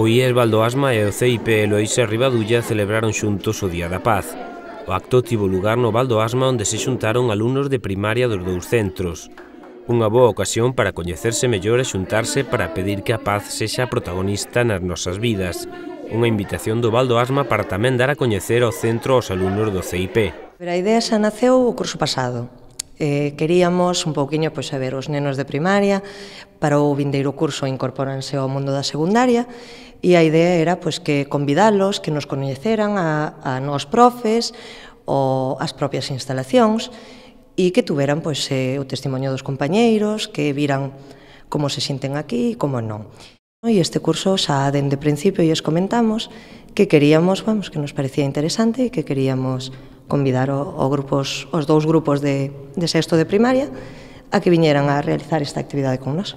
O IES Valdoasma e o CIP Eloísa Ribadulla celebraron xuntos o Día da Paz. O acto tivo lugar no Valdoasma onde se xuntaron alumnos de primaria dos dous centros. Unha boa ocasión para coñecerse mellor e xuntarse para pedir que a paz sexa protagonista nas nosas vidas. Unha invitación do Valdoasma para tamén dar a coñecer ao centro aos alumnos do CIP. A idea xa naceu o curso pasado. Queríamos un pouquiño saber os nenos de primaria, para o vindeiro curso incorporanse ao mundo da secundaria, e a idea era que convidalos, que nos coñeceran a nós profes, ou as propias instalacións, e que tuveran o testimonio dos compañeiros, que viran como se sinten aquí e como non. E este curso xa dende principio lles comentamos que queríamos, que nos parecía interesante e que queríamos convidar os dous grupos de sexto de primaria a que viñeran a realizar esta actividade con nós.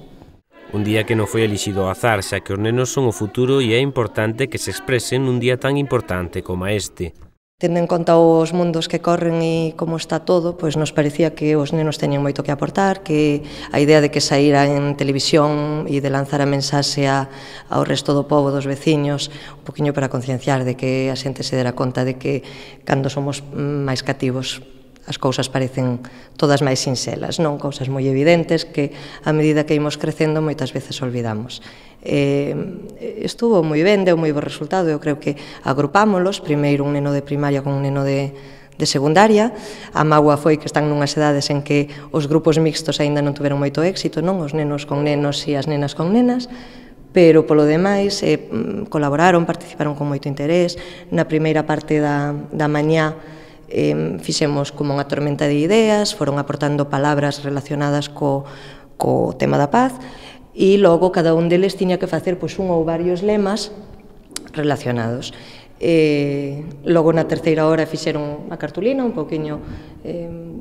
Un día que non foi elixido ao azar, xa que os nenos son o futuro e é importante que se expresen nun día tan importante como este. Tendo en conta os mundos que corren e como está todo, nos parecía que os nenos teñen moito que aportar, que a idea de que saíra en televisión e de lanzar a mensaxe ao resto do pobo, dos veciños, un poquinho para concienciar de que a xente se dera conta de que cando somos máis cativos as cousas parecen todas máis sinxelas, non cousas moi evidentes que a medida que imos crecendo moitas veces olvidamos. Estuvo moi ben, deu moi bo resultado, eu creo que agrupámolos, primeiro un neno de primaria con un neno de secundaria. A mágoa foi que están nunhas edades en que os grupos mixtos aínda non tuveron moito éxito, non? Os nenos con nenos e as nenas con nenas, pero polo demais colaboraron, participaron con moito interés. Na primeira parte da mañá fixemos como unha tormenta de ideas, foron aportando palabras relacionadas co tema da paz, e logo cada un deles tiña que facer un ou varios lemas relacionados. Logo na terceira hora fixeron a cartulina un pouquiño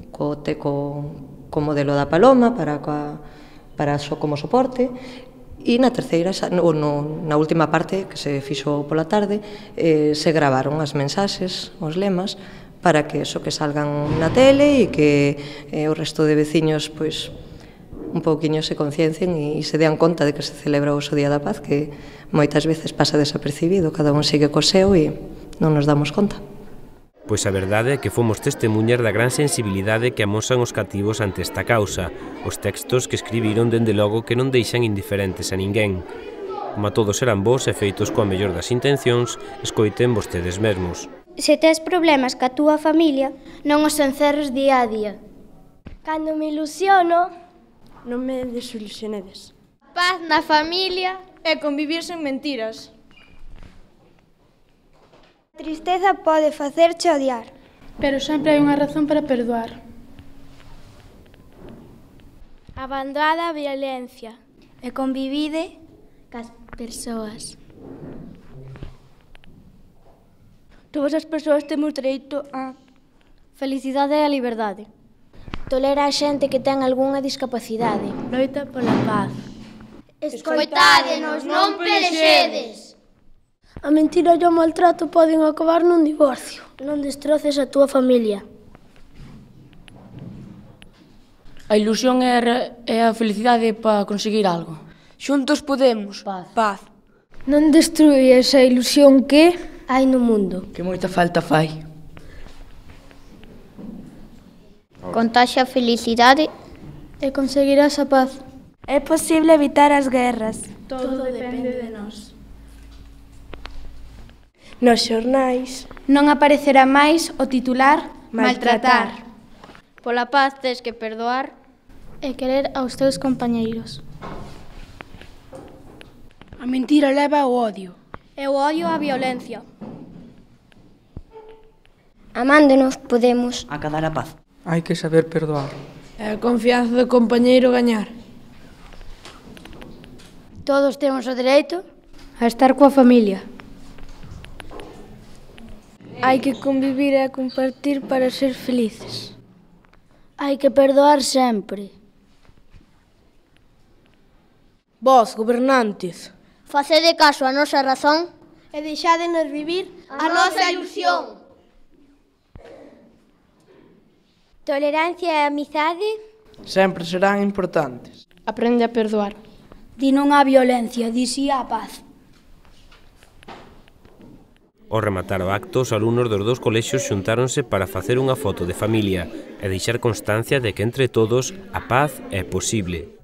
co modelo da paloma para como soporte, e na terceira, na última parte que se fixo pola tarde, se gravaron as mensaxes, os lemas, para que salgan na tele e que o resto de veciños un pouquiño se conciencien e se dean conta de que se celebra o Día da Paz, que moitas veces pasa desapercibido, cada un sigue co seu e non nos damos conta. Pois a verdade é que fomos testemunhas da gran sensibilidade que amosan os cativos ante esta causa, os textos que escribiron dende logo que non deixan indiferentes a ninguén. Como todos eran bons e feitos coa mellor das intencións, escoiten vostedes mesmos. Se tes problemas ca túa familia, non os encerres día a día. Cando me ilusiono, non me desilusionedes. Paz na familia e convivir sen mentiras. A tristeza pode facerche odiar, pero sempre hai unha razón para perdoar. Abandonada a violencia e convivide cas persoas. Todas as persoas temos dereito a felicidade e a liberdade. Tolera a xente que ten algunha discapacidade. Loita pola paz. Escoitádenos, non pelexedes. A mentira e o maltrato poden acabar nun divorcio. Non destroces a túa familia. A ilusión é a felicidade para conseguir algo. Xuntos podemos. Paz. Non destruyes a ilusión que hai no mundo. Que moita falta fai. Contaxe a felicidade e conseguirás a paz. É posible evitar as guerras. Todo depende de nós. Nos xornais non aparecerá máis o titular maltratar. Pola paz tes que perdoar e querer aos teus compañeiros. A mentira leva ao odio. E o odio á violencia. Amándonos podemos acadar a paz. Hai que saber perdoar. É a confianza do compañeiro gañar. Todos temos o dereito a estar coa familia. Hai que convivir e compartir para ser felices. Hai que perdoar sempre. Vós, gobernantes, facede caso á nosa razón e deixádenos vivir a nosa ilusión. Tolerancia e amizade sempre serán importantes. Aprende a perdoar. Di non á violencia, di si á paz. Ao rematar o acto, os alumnos dos dous colexios xuntáronse para facer unha foto de familia e deixar constancia de que entre todos a paz é posible.